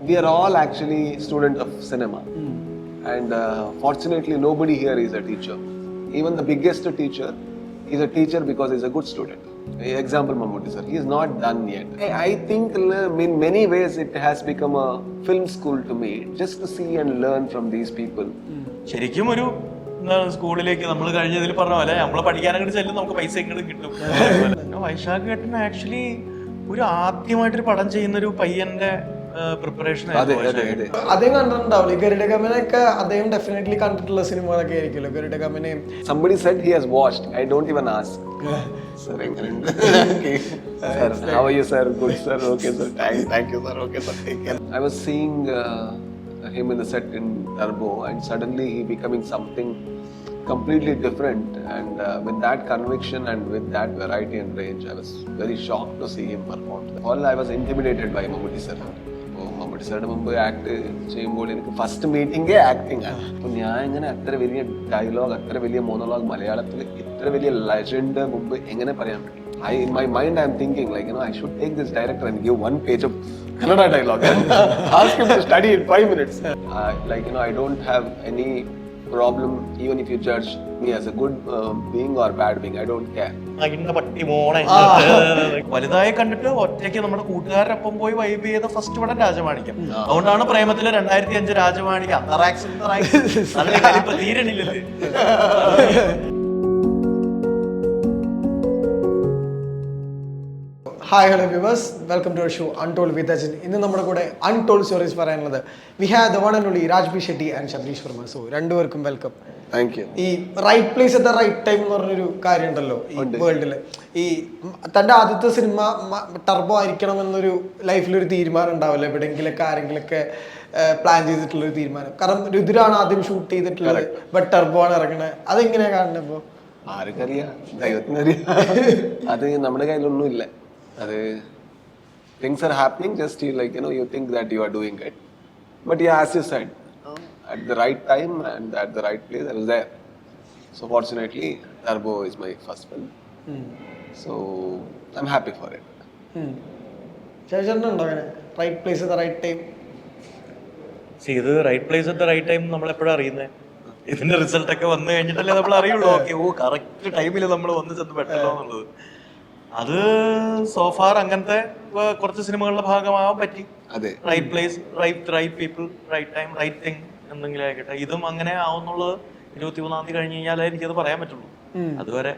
we are all actually students of cinema. And fortunately, nobody here is a teacher. Even the biggest teacher is a teacher because he's a good student. Example, Mammootty sir, he is not done yet. I think in many ways it has become a film school to me, just to see and learn from these people. ശരിക്കും ഒരു സ്കൂളിലേക്ക് നമ്മൾ കഴിഞ്ഞതിൽ പറഞ്ഞ പോലെ നമ്മൾ പഠിക്കാനങ്ങോട്ട് ചെല്ലും, നമുക്ക് പൈസ ഇങ്ങോട്ട് കിട്ടും. വൈശാഖ് ഏട്ടൻ ആക്ച്വലി ഒരു ആദ്യമായിട്ടൊരു പടം ചെയ്യുന്ന ഒരു പയ്യന്റെ പ്രിപ്പറേഷൻ അദ്ദേഹം കണ്ടിട്ടുണ്ടാവില്ല. ഗരുഡഗമനൊക്കെ അദ്ദേഹം ഡെഫിനറ്റ്ലി കണ്ടിട്ടുള്ള സിനിമകളൊക്കെ ആയിരിക്കുമല്ലോ. ഗരുഡഗമനയും Somebody said he has watched. I don't even ask. Sir, sir, how are you, sir? Good, sir. Okay, sir. Thank you, sir. Okay, sir. Take care. I was seeing him in the set in Turbo, and suddenly he becoming something completely different. And with that conviction and with that variety and range, I was very shocked to see him perform. All I was intimidated by Mammootty sir. Mammootty സാറിന്റെ മുമ്പ് act ചെയ്യുമ്പോൾ എനിക്ക് first മീറ്റിംഗേ acting ആണ്. അപ്പൊ ഞാൻ ഇങ്ങനെ അത്ര വലിയ ഡയലോഗ്, അത്ര വലിയ മോണോളോഗ് മലയാളത്തിൽ ഇത്ര വലിയ ലെജൻഡ് മുമ്പ് എങ്ങനെ പറയാൻ പറ്റും? In my mind I am thinking like, I should take this director and give 1 page of Kannada dialogue and ask him to study in 5 minutes. I don't have any problem even if you judge me as a good being or bad being. I don't care. പട്ടി മോണെ വലുതായി കണ്ടിട്ട് ഒറ്റയ്ക്ക് നമ്മുടെ കൂട്ടുകാരൊപ്പം പോയി vibe ചെയ്ത first പടം രാജമാണിക്യം. അതുകൊണ്ടാണ് പ്രേമത്തില് 2005 രാജമാണിക്യം തീരണില്ലല്ലേ. Hi hello viewers, welcome to our show untold with Ajin. ഇന്ന് നമ്മുടെ കൂടെ അൺടോൾഡ് സ്റ്റോറീസ് പറയാനുള്ളത് we have the one and only Raj B Shetty and Shabareesh Varma. So രണ്ടുപേർക്കും വെൽക്കം. Thank you. ഈ right place at the right time എന്ന് പറഞ്ഞൊരു കാര്യം ഉണ്ടല്ലോ ഈ വേൾഡില്. ഈ തൻ്റെ ആദ്യത്തെ സിനിമ ടർബോ ആയിരിക്കണം എന്നൊരു ലൈഫിലൊരു തീരുമാനം ഉണ്ടാവില്ല, എവിടെയെങ്കിലൊക്കെ ആരെങ്കിലൊക്കെ പ്ലാൻ ചെയ്തിട്ടുള്ളൊരു തീരുമാനം. കാരണം രുദ്രാണ് ആദ്യം ഷൂട്ട് ചെയ്തിട്ടുള്ളത്, ബട്ട് ടർബോ ആണ് ഇറങ്ങണത്. അതെങ്ങനെയാ കാണുന്നത്? ഇപ്പോൾ ആർക്കറിയാം, ദൈവത്തിനറിയാം. അത് നമ്മുടെ കയ്യിലൊന്നുമില്ല. അത് things are happening, just you think that you are doing it, but yeah, as you said, at the right time and at the right place I was there. So fortunately Turbo is my first film. So I'm happy for it. ചേച്ചനുണ്ടോ അങ്ങനെ right place at the right time? ഇത് right place at the right time നമ്മളെപ്പോഴും അറിയുന്നത് ഇതിന്റെ result ഒക്കെ വന്നു കഴിഞ്ഞിട്ടല്ലേ നമ്മൾ അറിയുള്ളൂ. ഓക്കെ, കറക്റ്റ് ടൈമിൽ നമ്മൾ വന്ന് ചെന്ന് പെട്ടല്ലോ എന്നുള്ളത്. അത് സോഫാർ അങ്ങനത്തെ കുറച്ച് സിനിമകളുടെ ഭാഗമാവാൻ പറ്റി. Right place, right people, right time, right thing എന്തെങ്കിലും ആയിക്കട്ടെ. ഇതും അങ്ങനെ ആവുന്നുള്ളത് 23-ാം തീയതി കഴിഞ്ഞ് കഴിഞ്ഞാലേ എനിക്കത് പറയാൻ പറ്റുള്ളൂ. അതുവരെ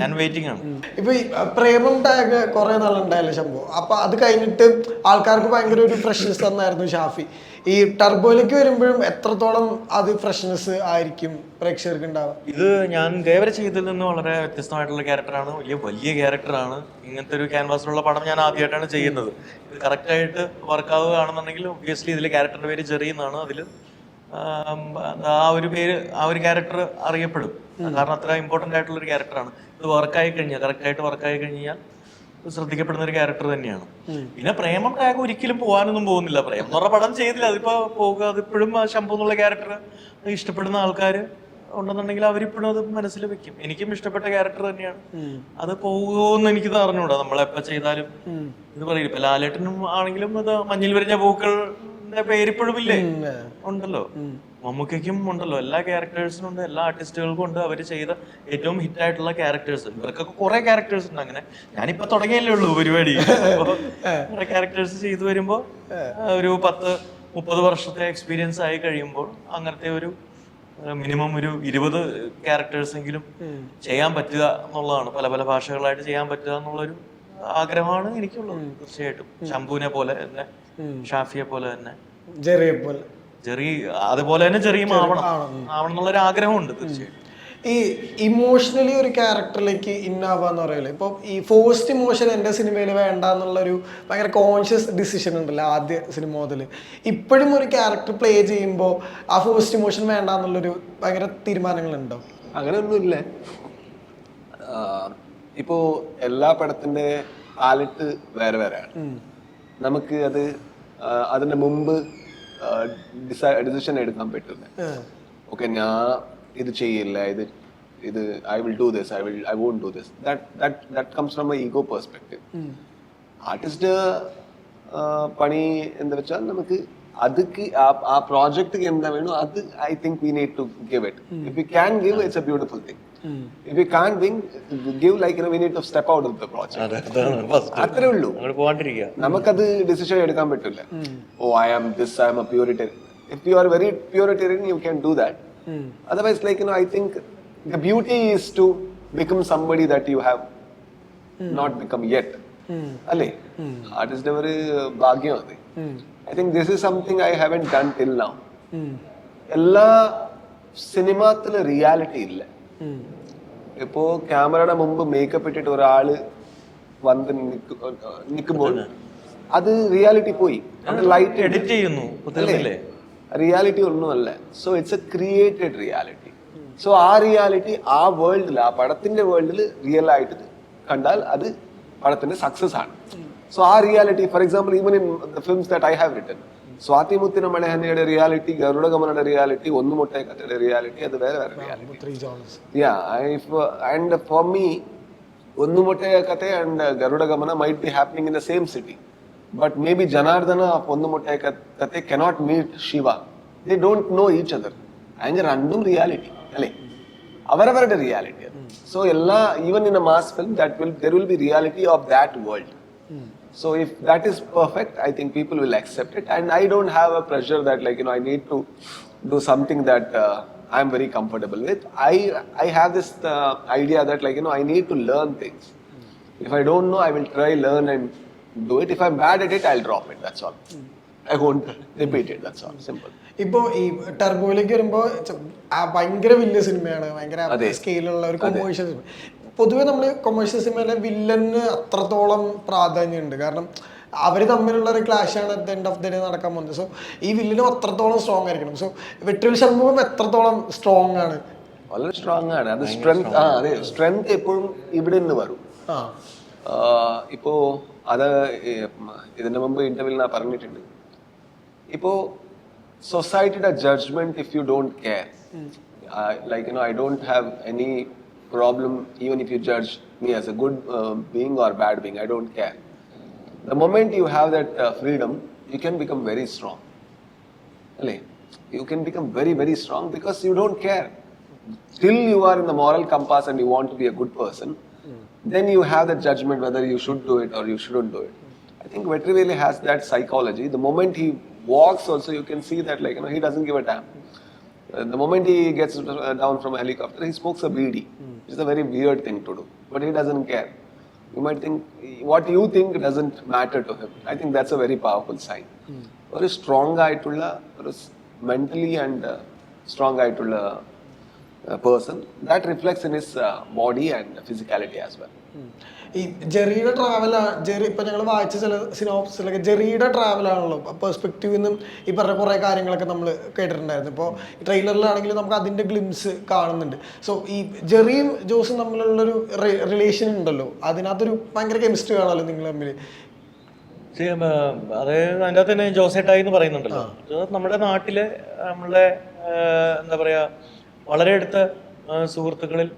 ഞാൻ വെയിറ്റിംഗ് ആണ്. ഇപ്പൊ ഈ പ്രേമം ടാഗ് കുറെ നാളുണ്ടായല്ലോ ശംഭു. അപ്പൊ അത് കഴിഞ്ഞിട്ട് ആൾക്കാർക്ക് ഭയങ്കര ഒരു ഫ്രഷ്നെസ് തന്നായിരുന്നു ഷാഫി. ഈ ടർബോയിലേക്ക് വരുമ്പോഴും എത്രത്തോളം അത് ഫ്രഷ്നെസ് ആയിരിക്കും പ്രേക്ഷകർക്ക് ഉണ്ടാവുക? ഇത് ഞാൻ ഇതേവരെ ചെയ്തതിൽ നിന്ന് വളരെ വ്യത്യസ്തമായിട്ടുള്ള ക്യാരക്ടറാണ്, വലിയ ക്യാരക്ടറാണ്. ഇങ്ങനത്തെ ഒരു ക്യാൻവാസിലുള്ള പടം ഞാൻ ആദ്യമായിട്ടാണ് ചെയ്യുന്നത്. ഇത് കറക്റ്റായിട്ട് വർക്കാവുകയാണെന്നുണ്ടെങ്കിൽ ഒബ്വിയസ്ലി ഇതിൽ ക്യാരക്ടറിന്റെ പേര് ജെറി എന്നാണ്. അതിൽ ആ ഒരു ക്യാരക്ടർ അറിയപ്പെടും, കാരണം അത്ര ഇമ്പോർട്ടൻ്റ് ആയിട്ടുള്ള ഒരു ക്യാരക്ടറാണ്. ഇത് കറക്റ്റായിട്ട് വർക്കായി കഴിഞ്ഞാൽ ശ്രദ്ധിക്കപ്പെടുന്ന ഒരു ക്യാരക്ടർ തന്നെയാണ്. പിന്നെ പ്രേമം ടാഗ് ഒരിക്കലും പോകാനൊന്നും പോകുന്നില്ല. പ്രേമം എന്ന് പറഞ്ഞ പടം ചെയ്തില്ല, അതിപ്പോ പോകുക. അതിപ്പോഴും ശംഭു എന്നുള്ള ക്യാരക്ടർ ഇഷ്ടപ്പെടുന്ന ആൾക്കാർ ഉണ്ടെന്നുണ്ടെങ്കിൽ അവരിപ്പോഴും അത് മനസ്സിൽ വെക്കും. എനിക്കും ഇഷ്ടപ്പെട്ട ക്യാരക്ടർ തന്നെയാണ്. അത് പോകുമെന്ന് എനിക്ക് അറിഞ്ഞൂടാ. നമ്മളെപ്പോ ചെയ്താലും ഇത് പറയില്ല. ഇപ്പൊ ലാലേട്ടനും ആണെങ്കിലും അത് മഞ്ഞിൽ വിരിഞ്ഞ പൂക്കളുടെ പേരിപ്പോഴും ഇല്ലേ, ഉണ്ടല്ലോ. മമ്മൂക്കും ഉണ്ടല്ലോ. എല്ലാ ക്യാരക്ടേഴ്സിനും ഉണ്ട്, എല്ലാ ആർട്ടിസ്റ്റുകൾക്കും ഉണ്ട്. അവർ ചെയ്ത ഏറ്റവും ഹിറ്റ് ആയിട്ടുള്ള ക്യാരക്ടേഴ്സ്. ഇവർക്കൊക്കെ കുറെ ക്യാരക്ടേഴ്സ് ഉണ്ട്. അങ്ങനെ ഞാനിപ്പോ തുടങ്ങിയല്ലേ ഉള്ളൂ പരിപാടി. കുറെ ക്യാരക്ടേഴ്സ് ചെയ്തു വരുമ്പോ ഒരു 10-30 വർഷത്തെ എക്സ്പീരിയൻസ് ആയി കഴിയുമ്പോൾ അങ്ങനത്തെ ഒരു മിനിമം ഒരു 20 ക്യാരക്ടേഴ്സ് എങ്കിലും ചെയ്യാൻ പറ്റുക എന്നുള്ളതാണ്. പല ഭാഷകളായിട്ട് ചെയ്യാൻ പറ്റുക എന്നുള്ളൊരു ആഗ്രഹമാണ് എനിക്കുള്ളത്. തീർച്ചയായിട്ടും ശംഭുവിനെ പോലെ തന്നെ, ഷാഫിയെ പോലെ തന്നെ, ജെറി അതുപോലെ തന്നെ ജെറിയും ആവണം എന്നുള്ളൊരു ആഗ്രഹമുണ്ട് തീർച്ചയായിട്ടും. ഈ ഇമോഷണലി ഒരു ക്യാരക്ടറിലേക്ക് ഇന്നാവാന്ന് പറയില്ലേ, ഇപ്പൊ ഈ ഫോഴ്സ്ഡ് ഇമോഷൻ എൻ്റെ സിനിമയിൽ വേണ്ട എന്നുള്ളൊരു ഭയങ്കര കോൺഷ്യസ് ഡിസിഷൻ ഉണ്ടല്ലോ ആദ്യ സിനിമ മുതൽ. ഇപ്പോഴും ഒരു ക്യാരക്ടർ പ്ലേ ചെയ്യുമ്പോൾ ആ ഫോഴ്സ്ഡ് ഇമോഷൻ വേണ്ട എന്നുള്ളൊരു ഭയങ്കര തീരുമാനങ്ങളുണ്ടോ? അങ്ങനെയൊന്നുമില്ല. ഇപ്പോ എല്ലാ പടത്തിന്റെ പാലറ്റ് വേറെ വേറെയാണ്. നമുക്ക് അതിന്റെ മുമ്പ് ഡിസിഷൻ എടുക്കാൻ പറ്റില്ല. ഓക്കെ, ഞാൻ ഇത് ചെയ്യില്ല, ഇത് I will do this, I won't do this. That comes from my ego perspective. Artist പണി എന്താ വെച്ചാൽ നമുക്ക് അതുക്ക് ആ പ്രോജക്റ്റ് എന്താ വേണോ അത് I think we need to give it. If you can give it's a beautiful thing. If you can't give like we need to step out of the project. അത്രേ ഉള്ളൂ. നമുക്കത് ഡിസിഷൻ എടുക്കാൻ പറ്റില്ല. Oh, I am a Puritan. If you are very Puritan, you can do that. Otherwise, like I think the beauty is to become somebody that you have not become yet. അല്ലേ? Artist ഒരു ഭാഗ്യം അത്. I think this is something I haven't done till now. എല്ലാ സിനിമത്തില് reality ഇല്ല. ഇപ്പോ ക്യാമറയുടെ മുമ്പ് makeup ഇട്ടിട്ട് ഒരാള് വന്ന് നിൽക്കുമ്പോൾ അത് റിയാലിറ്റി പോയി. ലൈറ്റ് എഡിറ്റ് ചെയ്യുന്നു, റിയാലിറ്റി ഒന്നുമല്ല. So it's A created reality. So ആ റിയാലിറ്റി ആ വേൾഡിൽ, ആ പടത്തിന്റെ വേൾഡിൽ റിയൽ ആയിട്ട് കണ്ടാൽ അത് പടത്തിന്റെ സക്സസ് ആണ്. സോ ആ reality, for example, even in the films that I have written, Swathi Muthina മലഹനയുടെ റിയാലിറ്റി, ഗരുഡ ഗമനയുടെ റിയാലിറ്റി, ഒന്നു മുട്ടയ കഥയുടെ റിയാലിറ്റി, അത് വേറെ വേറെ reality. And for me, Ondu Motteya Kathe and Garuda Gamana might be happening in the same city, but maybe Janardhana of Ondu Motteya Kathe cannot meet Shiva. They don't know each other. അതിന്റെ രണ്ടും reality അല്ലേ, അവരവരുടെ റിയാലിറ്റി. സോ എല്ലാ, even in a mass film there will be reality of that world. So if that is perfect, I think people will accept it, and I don't have a pressure that I need to do something that I am very comfortable with. I have this idea that I need to learn things. If I don't know, I will try, learn and do it. If I'm bad at it, I'll drop it. That's all. I won't repeat it. That's all. Simple. ഇപ്പോൾ ഈ ടർബോയിലേക്ക് വരുമ്പോൾ ഭയങ്കര വലിയ സിനിമയാണ്, ഭയങ്കര സ്കെയിലുള്ള ഒരു commercial cinema. പൊതുവെ നമ്മൾ കൊമേഴ്ഷ്യൽ സിനിമയിലെ വില്ലന് അത്രത്തോളം പ്രാധാന്യമുണ്ട്. കാരണം അവർ തമ്മിലുള്ള ഒരു ക്ലാഷാണ് at the end of the day നടക്കാൻ പോകുന്നത്. സോ ഈ വില്ലനും അത്രത്തോളം സ്ട്രോങ് ആയിരിക്കണം. സോ വെട്രിവേൽ ഷൺമുഖം എത്രത്തോളം സ്ട്രോങ് ആണ്? വളരെ സ്ട്രോങ് ആണ്. അത് സ്ട്രെങ്ത്, അതെ, സ്ട്രെങ്ത് എപ്പോഴും ഇവിടെ നിന്ന് വരും. ഇപ്പോ അത് ഇതിന്റെ മുമ്പ് ഇന്റർവ്യൂവിൽ ഞാൻ പറഞ്ഞിട്ടുണ്ട്. ഇപ്പോ സൊസൈറ്റിയുടെ judgement, if you don't care, I don't have any problem even if you judge me as a good being or bad being. I don't care. The moment you have that freedom, you can become very strong. You can become very, very strong because you don't care. Till you are in the moral compass and you want to be a good person, then you have that judgment whether you should do it or you shouldn't do it. I think Vetrivelli has that psychology. The moment he walks also, you can see that he doesn't give a damn. The moment he gets down from a helicopter, he smokes a BD. It's a very weird thing to do, but he doesn't care. You might think what you think doesn't matter to him. I think that's a very powerful sign. Very strong ആയിട്ടുള്ള, ഒരു mentally and strong ആയിട്ടുള്ള person, that reflects in his body and physicality as well. ഈ ജെറിയുടെ Jerry ഇപ്പൊ ഞങ്ങൾ വായിച്ച ചില സിനോപ്സിലൊക്കെ ജെറിയുടെ ട്രാവലാണല്ലോ, പെർസ്പെക്റ്റീവിൽ നിന്നും ഈ പറഞ്ഞ കുറെ കാര്യങ്ങളൊക്കെ നമ്മൾ കേട്ടിട്ടുണ്ടായിരുന്നു. ഇപ്പോൾ ട്രെയിലറിലാണെങ്കിലും നമുക്ക് അതിന്റെ ഗ്ലിംസ് കാണുന്നുണ്ട്. സോ ഈ ജെറിയും ജോസും തമ്മിലുള്ളൊരു റിലേഷൻ ഉണ്ടല്ലോ, അതിനകത്തൊരു ഭയങ്കര കെമിസ്ട്രി ആണല്ലോ നിങ്ങൾ തമ്മിൽ. അത് അതിൻ്റെ അകത്ത് തന്നെ ജോസേട്ടായി എന്ന് പറയുന്നുണ്ടല്ലോ. നമ്മുടെ നാട്ടിലെ നമ്മളുടെ എന്താ പറയാ വളരെ അടുത്ത സുഹൃത്തുക്കളിൽ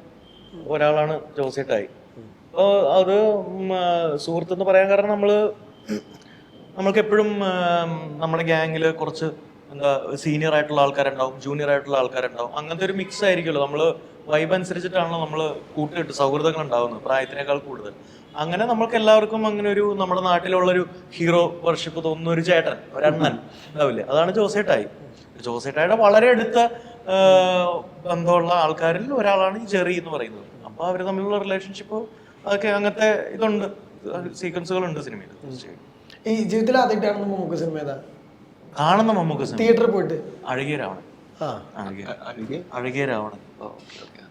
ഒരാളാണ് ജോസേട്ടായി. അപ്പോൾ അത് സുഹൃത്തെന്ന് പറയാൻ കാരണം നമ്മൾക്ക് എപ്പോഴും നമ്മുടെ ഗ്യാങ്ങിൽ കുറച്ച് എന്താ സീനിയർ ആയിട്ടുള്ള ആൾക്കാരുണ്ടാവും, ജൂനിയർ ആയിട്ടുള്ള ആൾക്കാരുണ്ടാവും. അങ്ങനത്തെ ഒരു മിക്സ് ആയിരിക്കുമല്ലോ. നമ്മൾ വൈബ് അനുസരിച്ചിട്ടാണല്ലോ നമ്മൾ കൂട്ടുകെട്ട് സൗഹൃദങ്ങൾ ഉണ്ടാവുന്നത് പ്രായത്തിനേക്കാൾ കൂടുതൽ. അങ്ങനെ നമ്മൾക്ക് എല്ലാവർക്കും അങ്ങനെ ഒരു നമ്മുടെ നാട്ടിലുള്ളൊരു ഹീറോ വർഷിപ്പ് തോന്നുന്ന ഒരു ചേട്ടൻ, ഒരണ്ണൻ ഉണ്ടാവില്ലേ, അതാണ് ജോസേട്ടായി. ജോസേട്ടായുടെ വളരെ അടുത്ത ബന്ധമുള്ള ആൾക്കാരിൽ ഒരാളാണ് ഈ ജെറി എന്ന് പറയുന്നത്. അപ്പോൾ അവർ തമ്മിലുള്ള റിലേഷൻഷിപ്പ് അതൊക്കെ അങ്ങനത്തെ ഇതുണ്ട്, സീക്വൻസുകളുണ്ട് സിനിമയിൽ. ഈ ജീവിതത്തിൽ ആദ്യമായിട്ടാണ് മമ്മൂക്ക സിനിമ കാണുന്ന മമ്മൂക്ക സിനിമ തിയേറ്ററിൽ പോയിട്ട് അഴകിയ രാവണൻ.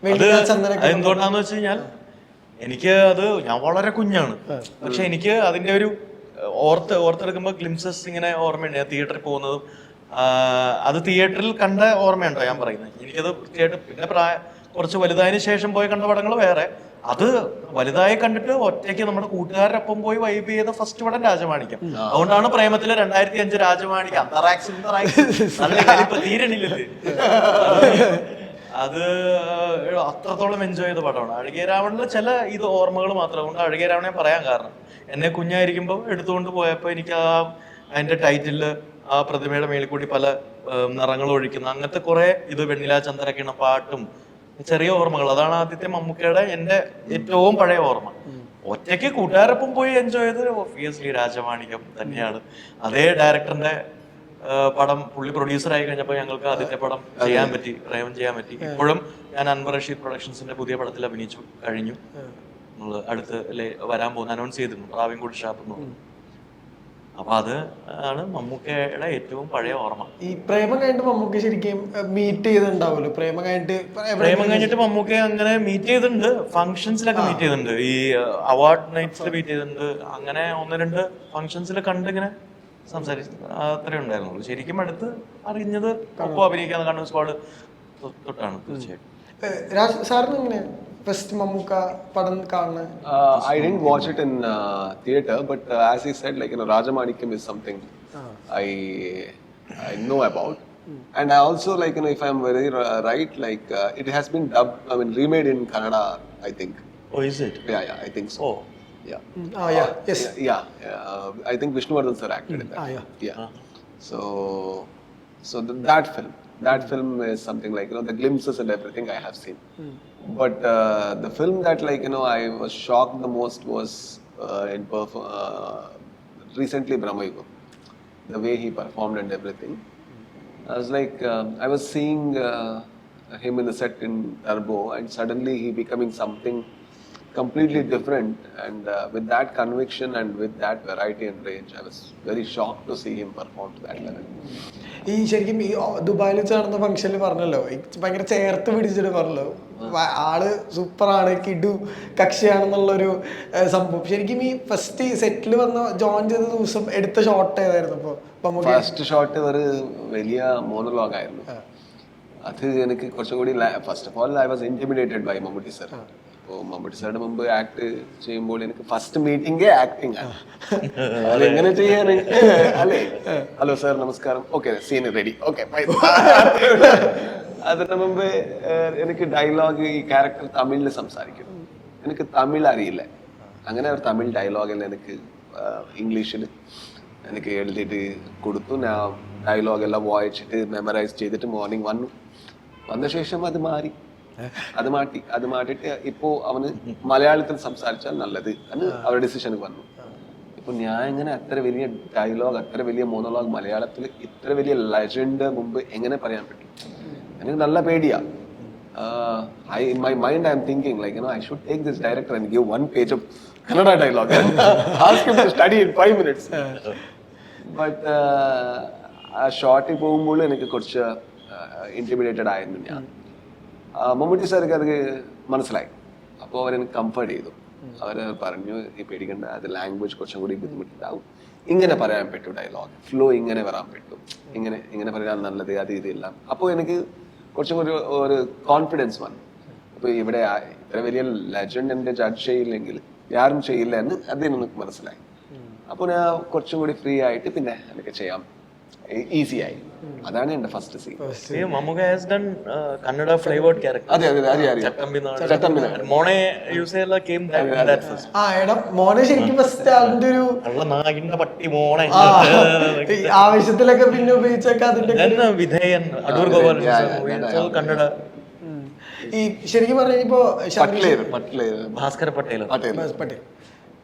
അത് എന്തുകൊണ്ടാന്ന് വെച്ച് കഴിഞ്ഞാൽ ഞാൻ വളരെ കുഞ്ഞാണ്, പക്ഷെ എനിക്ക് അതിന്റെ ഒരു ഓർത്തെടുക്കുമ്പോൾ ഗ്ലിംസസ് ഇങ്ങനെ ഓർമ്മയുണ്ട്. ഞാൻ തിയേറ്ററിൽ പോകുന്നതും അത് തിയേറ്ററിൽ കണ്ട ഓർമ്മയുണ്ടോ ഞാൻ പറയുന്നത്. എനിക്കത് പിന്നെ കുറച്ച് വലുതായതിനു ശേഷം പോയി കണ്ട പടങ്ങൾ വേറെ. അത് വലുതായി കണ്ടിട്ട് ഒറ്റയ്ക്ക് നമ്മുടെ കൂട്ടുകാരൊപ്പം പോയി വൈബ് ചെയ്ത ഫസ്റ്റ് പടം രാജമാണിക്യം. അതുകൊണ്ടാണ് പ്രേമത്തില് 2005 രാജമാണിക്യം തീരണില്ലല്ലേ. അത് അത്രത്തോളം എൻജോയ് ചെയ്ത പടമാണ്. അഴകിയ രാവണനിലെ ചില ഇത് ഓർമ്മകൾ മാത്രം കൊണ്ട് അഴകിയ രാവണനെ പറയാൻ കാരണം, എന്നെ കുഞ്ഞായിരിക്കുമ്പോൾ എടുത്തുകൊണ്ട് പോയപ്പോൾ എനിക്ക് അതിന്റെ ടൈറ്റില് ആ പ്രതിമയുടെ മേളിൽ കൂടി പല നിറങ്ങൾ ഒഴിക്കുന്ന അങ്ങനത്തെ കുറെ ഇത് വെണ്ണിലാ ചന്ദ്രക്കിണ പാട്ടും ചെറിയ ഓർമ്മകൾ. അതാണ് ആദ്യത്തെ മമ്മൂക്കയുടെ എന്റെ ഏറ്റവും പഴയ ഓർമ്മ. ഒറ്റയ്ക്ക് കൂട്ടുകാരൊപ്പം പോയി എൻജോയ് ചെയ്തത് ഒബ്വിയസ്ലി രാജമാണിക്യം തന്നെയാണ്. അതേ ഡയറക്ടറിന്റെ പടം പുള്ളി പ്രൊഡ്യൂസർ ആയി കഴിഞ്ഞപ്പോൾ ഞങ്ങൾക്ക് ആദ്യത്തെ പടം ചെയ്യാൻ പറ്റി, പ്രേമം ചെയ്യാൻ പറ്റി. ഇപ്പോഴും ഞാൻ അൻവർ റഷീദ് പ്രൊഡക്ഷൻസിന്റെ പുതിയ പടത്തിൽ അഭിനയിച്ചു കഴിഞ്ഞു. നമ്മള് അടുത്ത് വരാൻ പോകുന്ന അനൗൺസ് ചെയ്തിരുന്നു, പ്രാവിൻകൂട് ഷാപ്പ്. അപ്പൊ അത് ആണ് മമ്മൂക്കയുടെ ഏറ്റവും പഴയ ഓർമ്മ. ഈ പ്രേമം കഴിഞ്ഞിട്ട് മമ്മൂക്ക ശരിക്കും മീറ്റ് ചെയ്തിട്ടുണ്ടാവുമല്ലോ? പ്രേമം കഴിഞ്ഞിട്ട് മമ്മൂക്ക അങ്ങനെ മീറ്റ് ചെയ്തിട്ടുണ്ട്, ഫംഗ്ഷൻസിലൊക്കെ മീറ്റ് ചെയ്തിട്ടുണ്ട്, ഈ അവാർഡ് നൈറ്റ്സിൽ മീറ്റ് ചെയ്തിട്ടുണ്ട്. അങ്ങനെ 1-2 ഫംഗ്ഷൻസിൽ കണ്ടിങ്ങനെ സംസാരിച്ചു, അത്രേ ഉണ്ടായിരുന്നുള്ളൂ. ശരിക്കും അടുത്ത് അറിഞ്ഞത് ഒപ്പം അഭിനയിക്കാന്ന് കണ്ണൂർ സ്ക്വാഡ് തൊട്ടാണ്. തീർച്ചയായിട്ടും. സാറിന് എങ്ങനെയാ ഫസ്റ്റ് മമ്മൂക്ക പടം കാണുന്നത്? I didn't watch it in theater, but as he said, like, you know, Rajamanikam is something I know about. And I also, like, you know, if I'm very right, like, it has been dubbed, I mean, remade in Kannada, I think. Oh, is it? Yeah, I think so. Oh. Yeah. Yes. I think Vishnuvardhan sir acted in that. Yeah. So that film is something like, you know, the glimpses and everything I have seen. But the film that, like, you know, I was shocked the most was recently Brahmayugam. The way he performed and everything. I was like, I was seeing him in the set in Turbo, and suddenly he becoming something completely different, and with that conviction and with that variety and range, I was very shocked to see him perform to that level. ഈ ശരിക്കും ഈ ദുബായിൽ വെച്ച് നടന്ന ഫംഗ്ഷനിൽ പറഞ്ഞല്ലോ, ഭയങ്കര ചേർത്ത് പിടിച്ചിട്ട് പറഞ്ഞല്ലോ, ആള് സൂപ്പറാണ്, കിഡു കക്ഷിയാണെന്നുള്ളൊരു സംഭവം. ശരിക്കും ഈ ഫസ്റ്റ് സെറ്റിൽ വന്ന ജോയിൻ ചെയ്ത ദിവസം എടുത്ത ഷോട്ട് ഏതായിരുന്നു? ഫസ്റ്റ് ഷോട്ട് ഒരു വലിയ മോണോലോഗ് ആയിരുന്നു. അത് എനിക്ക് കുറച്ചും കൂടി, first of all I was intimidated by Mammootty sir. അപ്പോൾ മമ്മൂട്ടി സാറിന്റെ മുമ്പ് ആക്ട് ചെയ്യുമ്പോൾ എനിക്ക് ഫസ്റ്റ് മീറ്റിംഗേ ആക്ടിങ് ആണ്. അതെങ്ങനെ ചെയ്യാൻ അല്ലേ? ഹലോ സാർ നമസ്കാരം, ഓക്കെ സീൻ റെഡി, ഓക്കെ. അതിന് മുമ്പ് എനിക്ക് ഡയലോഗ്, ഈ ക്യാരക്ടർ തമിഴിൽ സംസാരിക്കും, എനിക്ക് തമിഴ് അറിയില്ല. അങ്ങനെ ഒരു തമിഴ് ഡയലോഗിൽ എനിക്ക് ഇംഗ്ലീഷിൽ എനിക്ക് എഴുതിയിട്ട് കൊടുത്തു. ഞാൻ ഡയലോഗ് എല്ലാം വായിച്ചിട്ട് മെമ്മറൈസ് ചെയ്തിട്ട് മോർണിംഗ് വന്ന ശേഷം അത് മാറ്റിയിട്ട് ഇപ്പോ അവന് മലയാളത്തിൽ സംസാരിച്ചാൽ നല്ലത് എന്ന് അവരുടെ ഡിസിഷന് വന്നു. ഇപ്പൊ ഞാൻ എങ്ങനെ അത്ര വലിയ ഡയലോഗ്, അത്ര വലിയ മോണോലോഗ് മലയാളത്തിൽ ഇത്ര വലിയ ലെജൻഡ് മുമ്പ് എങ്ങനെ പറയാൻ പറ്റും? എനിക്ക് നല്ല പേടിയാ. in my mind I am thinking, like, you know, I should take this director and give 1 page of Kannada dialogue and ask him to study in 5 minutes. But ആ ഷോട്ടിൽ പോകുമ്പോൾ എനിക്ക് കുറച്ച് ഇന്റിമിഡേറ്റഡ് ആയിരുന്നു ഞാൻ. മമ്മൂട്ടി സാർക്ക് അത് മനസ്സിലായി. അപ്പോൾ അവരെനിക്ക് കംഫർട്ട് ചെയ്തു. അവർ പറഞ്ഞു, ഈ പേടിക്കണ്ട, അത് ലാംഗ്വേജ് കുറച്ചും കൂടി ബുദ്ധിമുട്ടുണ്ടാവും, ഇങ്ങനെ പറയാൻ പറ്റും, ഡയലോഗ് ഫ്ലോ ഇങ്ങനെ വരാൻ പറ്റും, ഇങ്ങനെ പറയാൻ നല്ലത്, അത് ഇതെല്ലാം. അപ്പോൾ എനിക്ക് കുറച്ചും കൂടി ഒരു കോൺഫിഡൻസ് വന്നു. അപ്പോൾ ഇവിടെ ഇത്ര വലിയ ലെജൻഡ് എൻ്റെ ജഡ്ജ് ചെയ്യില്ലെങ്കിൽ ആരും ചെയ്യില്ല എന്ന് അതിന് എനിക്ക് മനസ്സിലായി. അപ്പോൾ ഞാൻ കുറച്ചും കൂടി ഫ്രീ ആയിട്ട് പിന്നെ എനിക്ക് ചെയ്യാം, ഈസി ആയി. അതാണ് എന്റെ first scene. Mammookka has done Kannada flavoured character. അതെ മോനെ യൂസ് ചെയ്യല കേം ദാറ്റ് ഫസ്റ്റ്. എടാ മോനെ ശരിക്കും ഫസ്റ്റ് അതിന്റെ ഒരു നാഗിന്റെ പട്ടി മോനെ ആവശ്യത്തിലൊക്കെ പിന്നെ ഉപയോഗിച്ചൊക്കെ അതിന്റെ വിധേയൻ അടൂർ ഗോപാലൻ കന്നഡ. ഈ ശരിക്കും പറഞ്ഞപ്പോ ഭാസ്കര പട്ടേൽ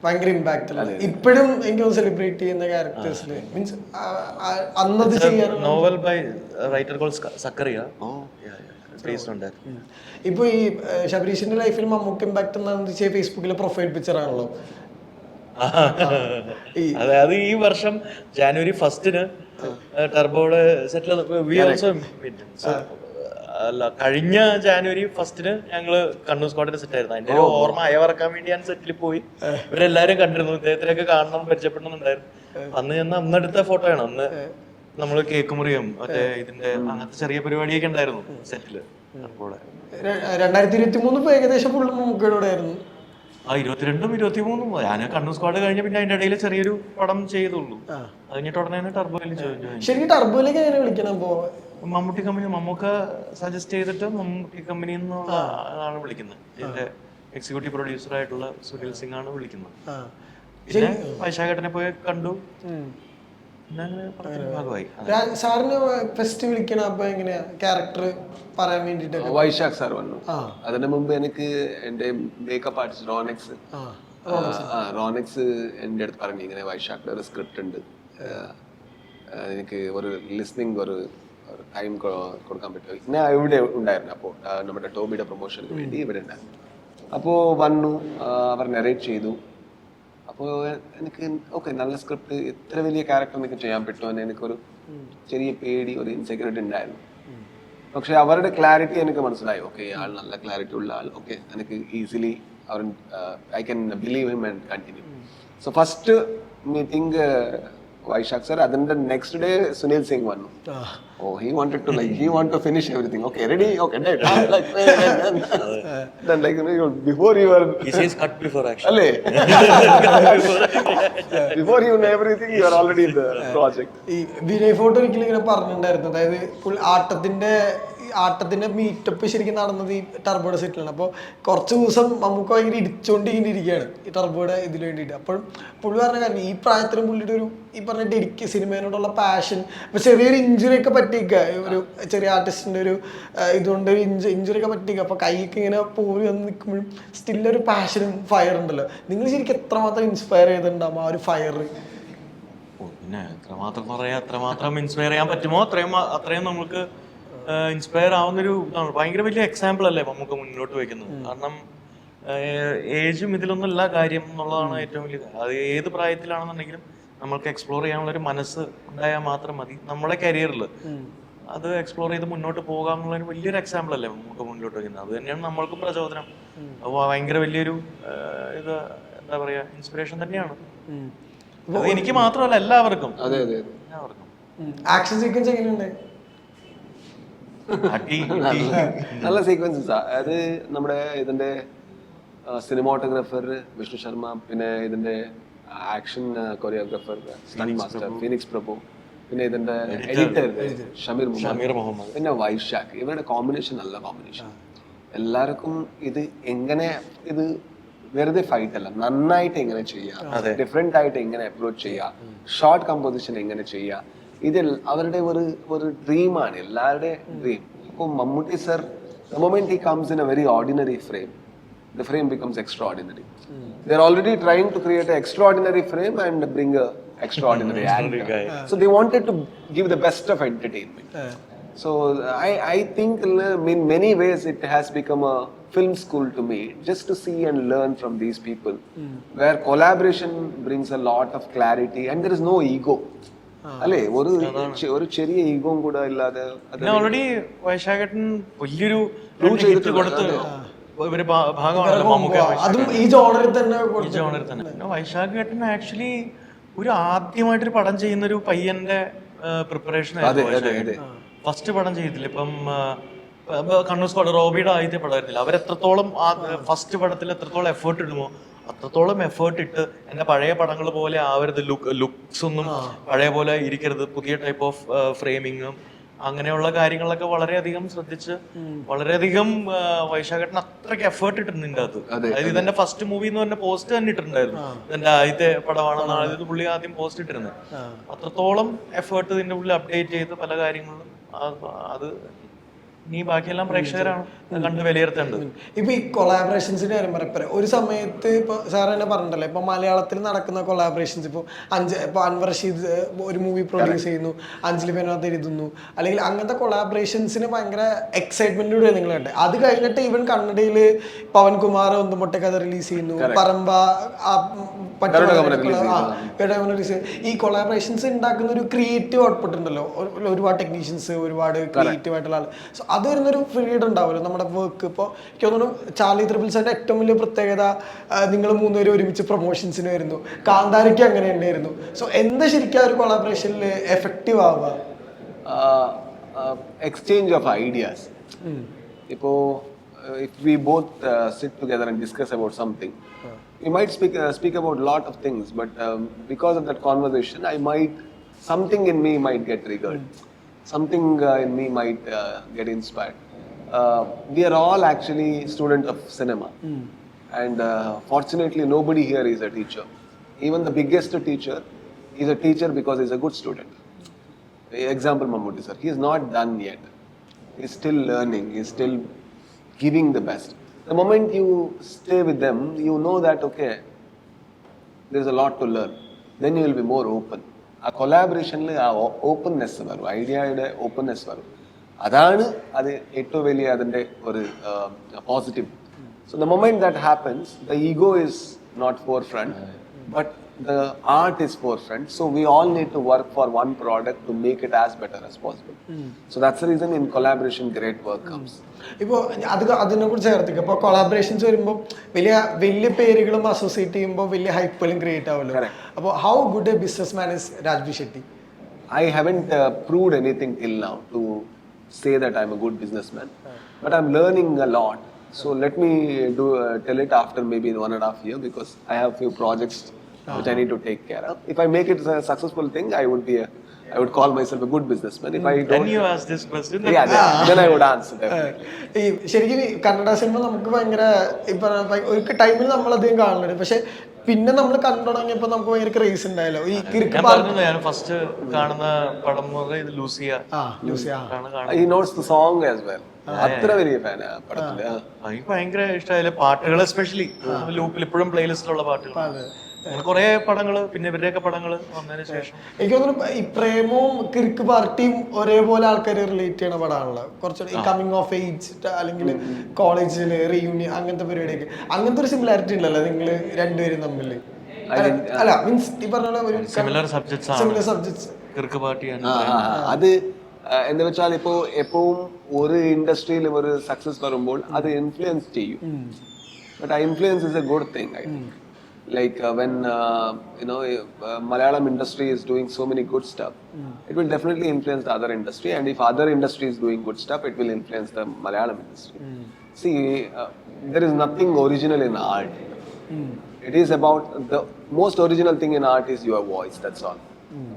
ഭയങ്കര ഇമ്പാക്ട് അല്ല ഇപ്പോഴും എനിക്ക് സെലിബ്രേറ്റ് ചെയ്യുന്ന ക്യാരക്ടേഴ്സിൽ മീൻസ് അന്നത് ചെയ്യാൻ. Novel by writer called Zacharia based on that. ഇപ്പൊ ഈ ശബരീഷിന്റെ ലൈഫിൽ മമ്മൂക്ക് ഇമ്പാക്ട് എന്താണെന്ന് വെച്ചാൽ ഫേസ്ബുക്കിലെ പ്രൊഫൈൽ പിക്ചർ ആണല്ലോ. അതായത് ഈ വർഷം ജാനുവരി 1 ടർബോയുടെ സെറ്റിൽ വി ഓൾസോ അല്ല, കഴിഞ്ഞ ജാനുവരി 1 ഞങ്ങള് കണ്ണൂർ സ്ക്വാഡിന്റെ സെറ്റ് ആയിരുന്നു. അതിന്റെ ഒരു ഓർമ്മ അയവറക്കാൻ വേണ്ടി ഞാൻ സെറ്റിൽ പോയി. ഇവരെല്ലാരും കണ്ടിരുന്നു, ഇദ്ദേഹത്തിനൊക്കെ കാണണം, പരിചയപ്പെടണമെന്നുണ്ടായിരുന്നു. അന്നെടുത്ത ഫോട്ടോ ആണ്. അന്ന് നമ്മള് കേക്ക് മുറിയും മറ്റേ ഇതിന്റെ അങ്ങനത്തെ ചെറിയ പരിപാടിയൊക്കെ ഉണ്ടായിരുന്നു സെറ്റില്. 2023 ഏകദേശം ഫുള്ള് മമ്മൂക്കയുടെ ആയിരുന്നു. 22ഉം 23ഉം ഞാൻ കണ്ണൂർ സ്ക്വാഡ് കഴിഞ്ഞ പിന്നെ അതിന്റെ ഇടയിൽ ചെറിയൊരു പടം ചെയ്തുള്ളൂ. അത് കഴിഞ്ഞിട്ട് ഉടനെ തന്നെ ടർബോയിൽ ജോയിൻ. ശരിക്കും ടർബോയിലേക്ക് എങ്ങനെ വിളിക്കണം അപ്പോ? മമ്മൂട്ടി കമ്പനി മമ്മൂക്ക സജസ്റ്റ് ചെയ്തിട്ട് മമ്മൂട്ടി കമ്പനി ആണ് വിളിക്കുന്നത്. ഇതിന്റെ എക്സിക്യൂട്ടീവ് പ്രൊഡ്യൂസർ ആയിട്ടുള്ള സുനിൽ സിംഗ് ആണ് വിളിക്കുന്നത്. പിന്നെ വൈശാഖേട്ടനെ പോയി കണ്ടു. പിന്നെ അങ്ങനെ ഭാഗമായി. സാറിന് ഫസ്റ്റ് വിളിക്കണം അപ്പൊ എങ്ങനെയാ ക്യാരക്ടർ പറയാൻ വേണ്ടിട്ട്? വൈശാഖ് സാർ വന്നു. അതിന് മുമ്പ് എനിക്ക് എന്റെ മേക്കപ്പ് ആർട്ടിസ്റ്റ് റോണിക്സ് എന്റെ അടുത്ത് പറഞ്ഞു ഇങ്ങനെ വൈശാഖിന്റെ ഒരു സ്ക്രിപ്റ്റ് ഉണ്ട്, എനിക്ക് ഒരു ലിസ്ണിംഗ് ഒരു ടൈം കൊടുക്കാൻ പറ്റുമോ? ഞാൻ ഇവിടെ ഉണ്ടായിരുന്നു അപ്പോൾ നമ്മുടെ ടോബിയുടെ പ്രൊമോഷന് വേണ്ടി ഇവിടെ ഉണ്ടായിരുന്നു. അപ്പോൾ വന്നു, അവർ നെറേറ്റ് ചെയ്തു. അപ്പോൾ എനിക്ക് ഓക്കെ നല്ല സ്ക്രിപ്റ്റ്, ഇത്ര വലിയ ക്യാരക്ടർ എനിക്ക് ചെയ്യാൻ പറ്റുമെന്ന് എനിക്കൊരു ചെറിയ പേടി, ഒരു ഇൻസെക്യൂരിറ്റി ഉണ്ടായിരുന്നു. പക്ഷെ അവരുടെ ക്ലാരിറ്റി എനിക്ക് മനസ്സിലായി. ഓക്കെ, ആൾ നല്ല ക്ലാരിറ്റി ഉള്ള ആൾ, ഓക്കെ എനിക്ക് ഈസിലി അവർ I can believe him and continue. So first meeting Vaishakh sir, അതിന്റെ നെക്സ്റ്റ് ഡേ സുനിൽ സിംഗ് വന്നു. Oh, he wanted to finish everything. Okay, ready? Okay, dead. Then before you were... He says cut before action. Alle. Before you know everything, you are already in the project. ഈ Vinay photo ഒരിക്കലും ഇങ്ങനെ പറഞ്ഞിട്ടുണ്ടായിരുന്നു, അതായത് ആട്ടത്തിന്റെ meetup ശരിക്കും നടന്നത് ഈ ടർബോയുടെ സെറ്റിലാണ്. അപ്പോൾ കുറച്ച് ദിവസം നമുക്ക് ഭയങ്കര ഇടിച്ചുകൊണ്ട് ഇരിക്കുകയാണ് ഈ ടർബോയുടെ ഇതിന് വേണ്ടിയിട്ട്. അപ്പോഴും പുള്ളി പറഞ്ഞ കാര്യം ഈ പ്രായത്തിലും പുള്ളിയുടെ ഒരു ഈ പറഞ്ഞ സിനിമയോടുള്ള പാഷൻ, ഇപ്പൊ ചെറിയൊരു ഇഞ്ചുറി ഒക്കെ പറ്റിക്കുക, ഒരു ചെറിയ ആർട്ടിസ്റ്റിന്റെ ഒരു ഇതുകൊണ്ട് ഒരു ഇഞ്ചുറി ഒക്കെ പറ്റിക്കുക. അപ്പൊ കൈക്ക് ഇങ്ങനെ പോയി വന്ന് നിൽക്കുമ്പോഴും സ്റ്റില്ലൊരു പാഷനും ഫയർ ഉണ്ടല്ലോ. നിങ്ങൾ ശരിക്കും എത്രമാത്രം ഇൻസ്പയർ ചെയ്തിട്ടുണ്ടാവും ആ ഒരു ഫയർ? പിന്നെ എത്രമാത്രം ഇൻസ്പയർ ചെയ്യാൻ പറ്റുമോ അത്രയും നമുക്ക് ഇൻസ്പയർ ആവുന്നൊരു ഇതാണ്. ഭയങ്കര വലിയ എക്സാമ്പിൾ അല്ലേ നമുക്ക് മുന്നോട്ട് വയ്ക്കുന്നത്. കാരണം ഏജും ഇതിലൊന്നുമല്ല കാര്യം എന്നുള്ളതാണ് ഏറ്റവും വലിയ. അത് ഏത് പ്രായത്തിലാണെന്നുണ്ടെങ്കിലും നമ്മൾക്ക് എക്സ്പ്ലോർ ചെയ്യാനുള്ളൊരു മനസ്സ് ഉണ്ടായാൽ മാത്രം മതി. നമ്മളെ കരിയറിൽ അത് എക്സ്പ്ലോർ ചെയ്ത് മുന്നോട്ട് പോകാമെന്നുള്ളൊരു വലിയൊരു എക്സാമ്പിൾ അല്ലേ നമുക്ക് മുന്നോട്ട് വയ്ക്കുന്നത്. അത് തന്നെയാണ് നമ്മൾക്കും പ്രചോദനം. ഭയങ്കര വലിയൊരു ഇത് എന്താ പറയാ, ഇൻസ്പിറേഷൻ തന്നെയാണ്. അത് എനിക്ക് മാത്രമല്ല, എല്ലാവർക്കും. ആക്ഷൻ സീക്വൻസ് എങ്ങനെയുണ്ട്? നല്ല സീക്വൻസസ്. അത് നമ്മുടെ ഇതിന്റെ സിനിമാറ്റോഗ്രാഫർ വിഷ്ണു ശർമ്മ, പിന്നെ ഇതിന്റെ action choreographer stunt master Phoenix Prabhu, പിന്നെ ഇതിന്റെ എഡിറ്റർ ഷമീർ മുഹമ്മദ്, പിന്നെ വൈശാഖ്. ഇവരുടെ കോമ്പിനേഷൻ നല്ല കോമ്പിനേഷൻ. എല്ലാവർക്കും ഇത് എങ്ങനെ, ഇത് വെറുതെ ഫൈറ്റ് അല്ല, നന്നായിട്ട് എങ്ങനെ ചെയ്യാം, ഡിഫറെന്റ് ആയിട്ട് എങ്ങനെ അപ്രോച്ച് ചെയ്യാം, ഷോർട്ട് കമ്പോസിഷൻ എങ്ങനെ ചെയ്യാം, ഇത് അവരുടെ ഒരു ഡ്രീമാണ്, എല്ലാവരുടെ ഡ്രീം. ഇപ്പോൾ Mammootty sir, the moment he comes in a very ordinary frame, the frame becomes extraordinary. They are already trying to create an extraordinary frame and bring a extraordinary actor. So they wanted to give the best of entertainment. So I think in many ways it has become a film school to me, just to see and learn from these people, where collaboration brings a lot of clarity and there is no ego. അല്ലേ, ഒരു ചെറിയ ഈഗോം കൂടെ ഇല്ലാതെ. Already വൈശാഖേട്ടൻ വലിയൊരു കൊടുത്ത് ഒരു ഭാഗമാണല്ലോ മമ്മൂക്ക. ഈ ജോണറിൽ തന്നെ. പിന്നെ വൈശാഖേട്ടൻ ആക്ച്വലി ഒരു ആദ്യമായിട്ടൊരു പടം ചെയ്യുന്ന ഒരു പയ്യന്റെ പ്രിപ്പറേഷൻ ആയിരുന്നു. ഫസ്റ്റ് പടം ചെയ്തില്ല. ഇപ്പം കണ്ണൂർ സ്ക്വാഡ് റോബിയുടെ ആദ്യത്തെ പടമായിരുന്നില്ല. അവരെത്രത്തോളം ഫസ്റ്റ് പടത്തിൽ എത്രത്തോളം എഫേർട്ട് ഇടുമോ അത്രത്തോളം എഫേർട്ട് ഇട്ട് എന്റെ പഴയ പടങ്ങൾ പോലെ ആവരുത്, ലുക്സ് ഒന്നും പഴയ പോലെ ഇരിക്കരുത്, പുതിയ ടൈപ്പ് ഓഫ് ഫ്രെയിമിങ്ങും അങ്ങനെയുള്ള കാര്യങ്ങളൊക്കെ വളരെയധികം ശ്രദ്ധിച്ച് വളരെയധികം വൈശാഖേട്ടൻ അത്രയ്ക്ക് എഫേർട്ട് ഇട്ടിട്ടുണ്ട് അത്. അതായത് ഇതെന്റെ ഫസ്റ്റ് മൂവി എന്ന് പറഞ്ഞ പോസ്റ്റ് തന്നെ ഇട്ടിട്ടുണ്ടായിരുന്നു. ഇതെന്റെ ആദ്യത്തെ പടമാണെന്നാണ് ഇത് പുള്ളി ആദ്യം പോസ്റ്റ് ഇട്ടിരുന്നത്. അത്രത്തോളം എഫേർട്ട് ഇതിന്റെ ഉള്ളിൽ അപ്ഡേറ്റ് ചെയ്ത് പല കാര്യങ്ങളും അത് നീ ബാക്കിയെല്ലാം പ്രേക്ഷകരാണ് കണ്ട് വിലയിരുത്തേണ്ടത്. ഇപ്പൊ ഈ കൊളാബറേഷൻസിന്റെ കാര്യം പറയാം. ഒരു സമയത്ത് ഇപ്പൊ സാർ തന്നെ പറഞ്ഞിട്ടല്ലേ, ഇപ്പൊ മലയാളത്തിൽ നടക്കുന്ന കൊളാബറേഷൻസ്, ഇപ്പൊ അൻവർ റഷീദ് ഒരു മൂവി പ്രൊഡ്യൂസ് ചെയ്യുന്നു, അഞ്ജലി മേനോൻ എഴുതുന്നു, അല്ലെങ്കിൽ അങ്ങനത്തെ കൊളാബറേഷൻസിന് ഭയങ്കര എക്സൈറ്റ്മെന്റോടെ നിങ്ങൾ കണ്ടേ. അത് കഴിഞ്ഞിട്ട് ഈവൻ കന്നഡയിൽ പവൻകുമാർ ഒന്നും പൊട്ടക്കഥ റിലീസ് ചെയ്യുന്നു, പറമ്പ ഈ കൊളാബറേഷൻസ് ഉണ്ടാക്കുന്ന ഒരു ക്രിയേറ്റീവ് ഔട്ട്പുട്ട് ഉണ്ടല്ലോ, ഒരുപാട് ടെക്നീഷ്യൻസ്, ഒരുപാട് ക്രിയേറ്റീവ് ആയിട്ടുള്ള ആൾ. സോ അത് വരുന്നൊരു ഫ്രീഡം ഉണ്ടാവുമല്ലോ നമ്മുടെ വർക്ക്. ഇപ്പോൾ എനിക്ക് തോന്നുന്നു ചാർലി ത്രിബിൾസിന്റെ ഏറ്റവും വലിയ പ്രത്യേകത നിങ്ങൾ മൂന്നുപേരും ഒരുമിച്ച് പ്രൊമോഷൻസിന് വരുന്നു. കാന്താരയ്ക്ക് അങ്ങനെ ഉണ്ടായിരുന്നു. സോ എന്താ ശരിക്കും ഒരു കൊളാബറേഷനിൽ എഫക്റ്റീവ് ആവുക? Exchange of ideas. ഇപ്പോൾ if we both sit together and discuss about something, we might speak about a lot of things, but because of that conversation, something in me might get triggered. Something in me might get inspired. We are all actually students of cinema. And fortunately, nobody here is a teacher. Even the biggest teacher is a teacher because he's a good student. Example, Mammootty sir. He is not done yet. He's still learning. He's still giving the best. The moment you stay with them, you know that, okay, there's a lot to learn. Then you will be more open. ആ കൊളാബറേഷനിൽ ആ openness വരും, ഐഡിയയുടെ openness വരും. അതാണ് അത് ഏറ്റവും വലിയ അതിൻ്റെ ഒരു positive. So the moment that happens, the ego is not forefront, but the art is forefront. So we all need to work for one product to make it as better as possible. So that's the reason in collaboration great work comes. ഇപ്പോൾ അതിനെ കുറിച്ച് ചേർത്തിക്കുക. ഇപ്പോൾ collaborations വരുമ്പോൾ വലിയ വലിയ പേരുകളും associate ചെയ്യുമ്പോൾ വലിയ ഹൈപ്പുകളും ക്രിയേറ്റ് ആവുമല്ലോ. അപ്പോൾ how good A business man is Raj B Shetty? I haven't proved anything till now to say that I'm a good businessman, but I'm learning a lot. So let me tell it after maybe 1.5 years, because I have few projects which I need to take care of. If I make it a successful thing, I would call myself a good businessman. If I don't, When you ask this question, then I would answer definitely. ഈ ശരിക്കും Kannada cinema നമുക്ക് ഭയങ്കര ഇപ്പൊ ഒരു ടൈമിൽ നമ്മൾ അധികം കാണുന്നുണ്ട്, പക്ഷെ പിന്നെ നമ്മൾ കണ്ടു തുടങ്ങിയപ്പോ നമുക്ക് ഭയങ്കര ക്രേസ് ഉണ്ടായല്ലോ. ഈ ഞാൻ ഫസ്റ്റ് കാണുന്ന പടം ഇത് Lucia. He knows the song as well. അത്ര വലിയ ഫാൻ ആ പടത്തില്. എനിക്ക് ഭയങ്കര ഇഷ്ടമായില്ല പാട്ടുകൾ, എസ്പെഷ്യലി ലൂപ്പിൽ ഇപ്പോഴും പ്ലേലിസ്റ്റിലുള്ള പാട്ടുകൾ. കുറെ പടങ്ങള്, പിന്നെ ഇവരുടെയൊക്കെ പടങ്ങള് വന്നതിന് ശേഷം എനിക്ക് തോന്നുന്നു ഈ പ്രേമവും കിർക്ക് പാർട്ടിയും ഒരേപോലെ ആൾക്കാർ റിലേറ്റ് ചെയ്യണ പടമാണല്ലോ. കുറച്ചുകൂടി ഈ കമ്മിങ് ഓഫ് ഏജ് അല്ലെങ്കിൽ കോളേജില് റീയൂണിയൻ അങ്ങനത്തെ പരിപാടിയൊക്കെ, അങ്ങനത്തെ ഒരു സിമിലാരിറ്റി ഉണ്ടല്ലോ നിങ്ങൾ രണ്ടുപേരും തമ്മിൽ. അല്ല മീൻസ് ഈ പറഞ്ഞ ഒരു സിമിലർ സബ്ജക്ട്സ് കിർക്ക് പാർട്ടി. അത് എന്താ വെച്ചാൽ ഇപ്പോ എപ്പോഴും ഒരു ഇൻഡസ്ട്രിയിലും ഒരു സക്സസ് വരുമ്പോൾ അത് ഇൻഫ്ലുവൻസ് ചെയ്യും. ബട്ട് ആ influence is A good thing, I think. Like when Malayalam industry is doing so many good stuff, it will definitely influence the other industry, and if other industry is doing good stuff, it will influence the Malayalam industry. See, there is nothing original in art. It is about the most original thing in art is your voice. That's all.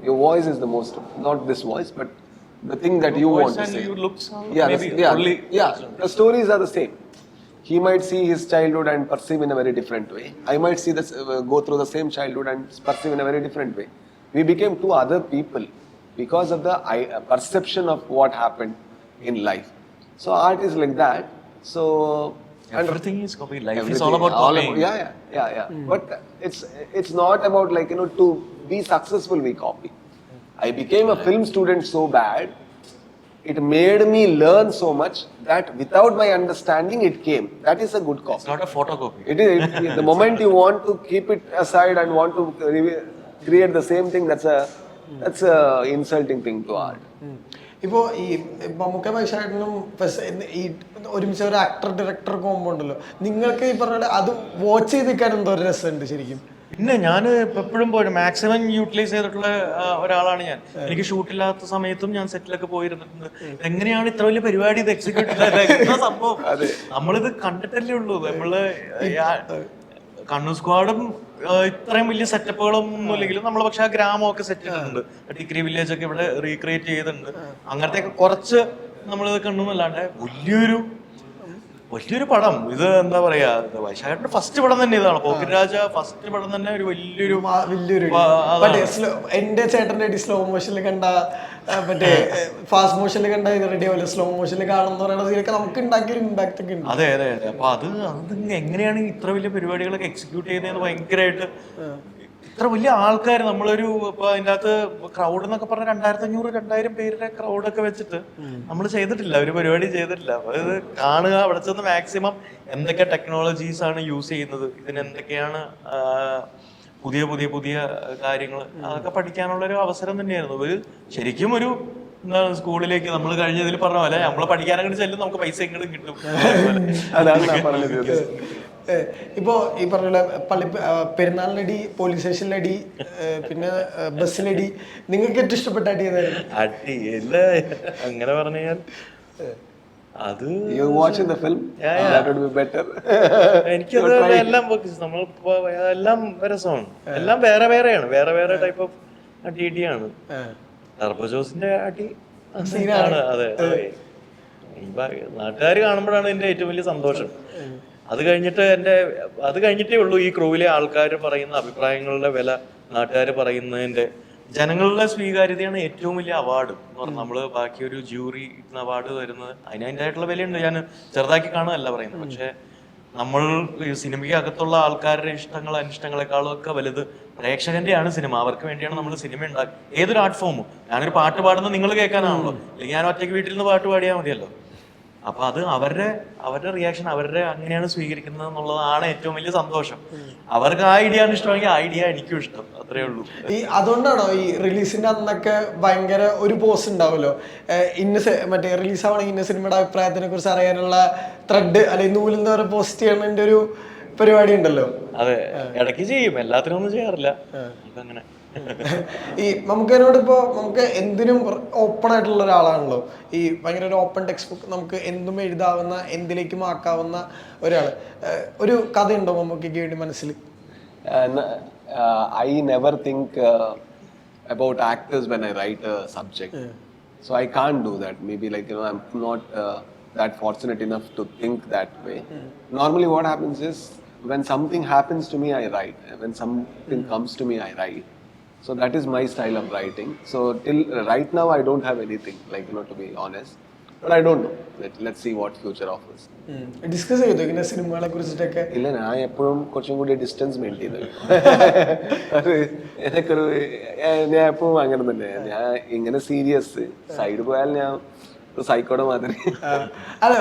Your voice is the most, not this voice, but the thing that you want to say. The stories are the same. He might see his childhood and perceive in a very different way. I might see this, go through the same childhood and perceive in a very different way. We became two other people because of the perception of what happened in life. So art is like that. So everything is copy. Life is all about copying. Yeah. But it's not about like to be successful we copy. I became a film student so bad. It made me learn so much that without my understanding it came. That is a good copy. It's not a photocopy. It is. The moment you want to keep it aside and want to create the same thing, that's a insulting thing to art. ഇപ്പോൾ ഈ മമ്മൂക്ക വൈശാഖനും ഈ ഒരുമിച്ച് ഒരു actor director combo ഉണ്ടല്ലോ, നിങ്ങൾക്ക് ഈ പറഞ്ഞ അത് വാച്ച് ചെയ്ത് നിൽക്കാൻ എന്തോ ഒരു രസമുണ്ട് ശരിക്കും. പിന്നെ ഞാൻ എപ്പോഴും പോയിട്ട് മാക്സിമം യൂട്ടിലൈസ് ചെയ്തിട്ടുള്ള ഒരാളാണ് ഞാൻ. എനിക്ക് ഷൂട്ടില്ലാത്ത സമയത്തും ഞാൻ സെറ്റിലൊക്കെ പോയിരുന്നിട്ടുണ്ട്. എങ്ങനെയാണ് ഇത്ര വലിയ പരിപാടി ഇത് എക്സിക്യൂട്ട് ചെയ്ത സംഭവം? നമ്മളിത് കണ്ടിട്ടല്ലേ ഉള്ളൂ. നമ്മള് കണ്ണൂർ സ്ക്വാഡും ഇത്രയും വലിയ സെറ്റപ്പുകളും ഒന്നും ഇല്ലെങ്കിലും നമ്മൾ പക്ഷെ ആ ഗ്രാമമൊക്കെ സെറ്റ് ചെയ്തിട്ടുണ്ട്. ടിക്രി വില്ലേജ് ഒക്കെ ഇവിടെ റീക്രിയേറ്റ് ചെയ്തിട്ടുണ്ട്. അങ്ങനത്തെ കുറച്ച് നമ്മളിത് കണ്ടു. വലിയൊരു പടം ഇത്. എന്താ പറയാ, വൈശാഖിന്റെ ഫസ്റ്റ് പടം തന്നെ ഇതാണ്. പോക്കിരി രാജ ഫസ്റ്റ് പടം തന്നെ ഒരു വലിയൊരു എന്റെ ചേട്ടന്റെ അടി സ്ലോ മോഷനിൽ കണ്ട മറ്റേ ഫാസ്റ്റ് മോഷനിൽ കണ്ട ഇത് റെഡി ആവില്ല, സ്ലോ മോഷനിൽ കാണുന്ന പറയുന്നത് നമുക്ക് ഉണ്ടാക്കിയ ഒരു ഇമ്പാക്ട് ഒക്കെ ഉണ്ട്. അതെ. അപ്പൊ അത് എങ്ങനെയാണ് ഇത്ര വലിയ പരിപാടികളൊക്കെ എക്സിക്യൂട്ട് ചെയ്യുന്നതെന്ന് ഭയങ്കരമായിട്ട്. ഇത്ര വലിയ ആൾക്കാർ നമ്മളൊരു ഇപ്പൊ അതിൻ്റെ അകത്ത് ക്രൗഡ് എന്നൊക്കെ പറഞ്ഞ 2500-2000 പേരുടെ ക്രൗഡൊക്കെ വെച്ചിട്ട് നമ്മൾ ചെയ്തിട്ടില്ല, ഒരു പരിപാടി ചെയ്തിട്ടില്ല. അപ്പൊ ഇത് കാണുക, അവിടെ ചെന്ന് മാക്സിമം എന്തൊക്കെ ടെക്നോളജീസ് ആണ് യൂസ് ചെയ്യുന്നത്, ഇതിനെന്തൊക്കെയാണ് പുതിയ പുതിയ പുതിയ കാര്യങ്ങൾ, അതൊക്കെ പഠിക്കാനുള്ള ഒരു അവസരം തന്നെയായിരുന്നു. ഒരു ശരിക്കും ഒരു എന്താണ് സ്കൂളിലേക്ക് നമ്മൾ കഴിഞ്ഞതിൽ പറഞ്ഞ പോലെ നമ്മൾ പഠിക്കാനങ്ങനെ ചെല്ലും, നമുക്ക് പൈസ എങ്കിലും കിട്ടും. അതാണ് ഞാൻ പറഞ്ഞത്. ഇപ്പോ ഈ പറഞ്ഞ പെരുന്നാളിനടി, പോലീസ് സ്റ്റേഷനിലടി, പിന്നെ ബസ്സിലടി, നിങ്ങൾക്ക് ഏറ്റവും ഇഷ്ടപ്പെട്ട അടി ഏതായിരുന്നു? അടി അങ്ങനെ പറഞ്ഞാൽ അത് You watching the film? That would be better. എനിക്കത് എല്ലാം നമ്മളിപ്പോ എല്ലാം രസമാണ്. എല്ലാം വേറെ വേറെയാണ്, വേറെ വേറെ ടൈപ്പ് ഓഫ് അടിയാണ്. ടർബോ ജോസിന്റെ അടി ആണ്. അതെ അതെ, നാട്ടുകാർ കാണുമ്പോഴാണ് എന്റെ ഏറ്റവും വലിയ സന്തോഷം. അത് കഴിഞ്ഞിട്ടേ ഉള്ളൂ ഈ ക്രൂവിലെ ആൾക്കാർ പറയുന്ന അഭിപ്രായങ്ങളുടെ വില, നാട്ടുകാർ പറയുന്നതിന്റെ, ജനങ്ങളുടെ സ്വീകാര്യതയാണ് ഏറ്റവും വലിയ അവാർഡ് എന്ന് പറഞ്ഞാൽ. നമ്മള് ബാക്കി ഒരു ജൂറി അവാർഡ് തരുന്നത് അതിനായിട്ടുള്ള വിലയുണ്ട്. ഞാൻ ചെറുതാക്കി കാണുകയല്ല പറയുന്നത്. പക്ഷെ നമ്മൾ സിനിമയ്ക്ക് അകത്തുള്ള ആൾക്കാരുടെ ഇഷ്ടങ്ങൾ അനിഷ്ടങ്ങളെക്കാളും ഒക്കെ വലുത് പ്രേക്ഷകന്റെയാണ് സിനിമ. അവർക്ക് വേണ്ടിയാണ് നമ്മൾ സിനിമ ഉണ്ടാക്കുക. ഏതൊരു ആർട്ട് ഫോമും, ഞാനൊരു പാട്ട് പാടുന്നത് നിങ്ങൾ കേൾക്കാനാണല്ലോ, അല്ലെങ്കിൽ ഞാൻ ഒറ്റയ്ക്ക് വീട്ടിൽ നിന്ന് പാട്ട് പാടിയാൽ മതിയല്ലോ. അപ്പൊ അത് അവരുടെ റിയാക്ഷൻ, അവരുടെ അങ്ങനെയാണ് സ്വീകരിക്കുന്നത് എന്നുള്ളതാണ് ഏറ്റവും വലിയ സന്തോഷം. അവർക്ക് ആ ഐഡിയ ആണ് ഇഷ്ടമെങ്കിൽ ആ ഐഡിയ എനിക്കും ഇഷ്ടം, അത്രേ ഉള്ളൂ. അതുകൊണ്ടാണോ ഈ റിലീസിന്റെ അന്നൊക്കെ ഭയങ്കര ഒരു പോസ്റ്റ് ഉണ്ടാവുമല്ലോ, മറ്റേ റിലീസ് ആവണമെങ്കിൽ ഇന്ന സിനിമയുടെ അഭിപ്രായത്തിനെ കുറിച്ച് അറിയാനുള്ള ത്രെഡ് അല്ലെങ്കിൽ നൂലെന്ന് പറഞ്ഞ പോസ്റ്റ് ചെയ്യണതിന്റെ ഒരു പരിപാടി ഉണ്ടല്ലോ? അതെ, ഇടയ്ക്ക് ചെയ്യും, എല്ലാത്തിനും ഒന്നും ചെയ്യാറില്ല. അങ്ങനെ ഈ നമുക്കതിനോട് ഇപ്പോൾ നമുക്ക് എന്തിനും ഓപ്പൺ ആയിട്ടുള്ള ഒരാളാണല്ലോ. ഈ ഭയങ്കര ഒരു ഓപ്പൺ ടെക്സ്റ്റ് ബുക്ക്, നമുക്ക് എന്തും എഴുതാവുന്ന, എന്തിലേക്കും ആക്കാവുന്ന ഒരാള്. ഒരു കഥയുണ്ടോ മമ്മൂക്കയ്ക്ക് വേണ്ടി മനസ്സിൽ? I never think about actors when I write a subject. So I can't do that. Maybe I'm not that fortunate enough to think that way. Normally what happens is when something happens to me, I write. When something comes to me, I write. So that is my style of writing. So till right now I don't have anything, to be honest. But I don't know. Let's see what future offers. Discuss ചെയ്തു ഇങ്ങനെ സിനിമകളെ കുറിച്ചിട്ടൊക്കെ? ഇല്ല, ഞാൻ എപ്പോഴും കുറച്ചും കൂടി distance maintain ചെയ്തു. ഞാൻ എപ്പോഴും അങ്ങനെ തന്നെ. ഞാൻ ഇങ്ങനെ സീരിയസ് സൈഡ് പോയാൽ ഞാൻ സൈക്കോടെ മാതിരി. അല്ല,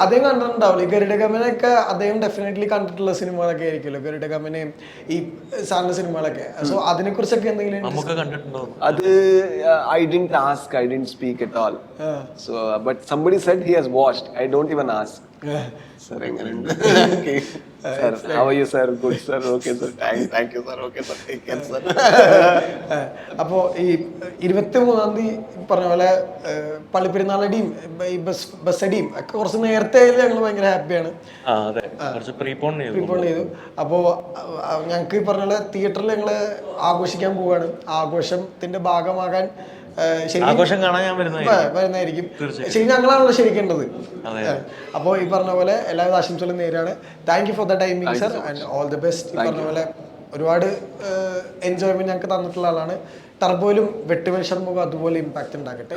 അദ്ദേഹം കണ്ടിട്ടുണ്ടാവില്ല ഈ ഗരുഡ ഗമനൊക്കെ? അദ്ദേഹം ഡെഫിനറ്റ്ലി കണ്ടിട്ടുള്ള സിനിമകളൊക്കെ ആയിരിക്കുമല്ലോ, ഗരുഡ ഗമനയും ഈ സാറിന്റെ സിനിമകളൊക്കെ. സോ അതിനെ കുറിച്ചൊക്കെ എന്തെങ്കിലും നമുക്ക് കണ്ടിട്ടുണ്ടോ? അത് I didn't ask, I didn't speak at all. So but somebody said he has watched. I don't even ask. Sir, എങ്ങനെയുണ്ട്? Sir, how are you sir? Good sir. Okay sir. Thank you sir. Okay sir. Take care sir. അപ്പോ ഈ 23-ാം തീയതി പറഞ്ഞ പോലെ പള്ളിപ്പെരുന്നാളടിയും ഈ ബസ്സടിയും ഒക്കെ കുറച്ച് നേരത്തെ ഞങ്ങൾ ഭയങ്കര ഹാപ്പിയാണ്. പ്രീപോൺ ചെയ്തു. അപ്പോൾ ഞങ്ങൾക്ക് ഈ പറഞ്ഞ പോലെ തിയേറ്ററിൽ ഞങ്ങൾ ആഘോഷിക്കാൻ പോവുകയാണ്. ആഘോഷത്തിന്റെ ഭാഗമാകാൻ വരുന്നതായിരിക്കും. ശരി, ഞങ്ങളാണല്ലോ ക്ഷണിക്കേണ്ടത്. അപ്പോൾ ഈ പറഞ്ഞ പോലെ എല്ലാവിധ ആശംസകളും നേരാണ്. Thank you for the timing sir and all the best. ഈ പറഞ്ഞ പോലെ ഒരുപാട് എൻജോയ്മെന്റ് ഞങ്ങൾക്ക് തന്നിട്ടുള്ള ആളാണ്. ടർബോയിലും വെട്ടുമനുഷ്യർ മുഖം അതുപോലെ ഇമ്പാക്ട് ഉണ്ടാക്കട്ടെ.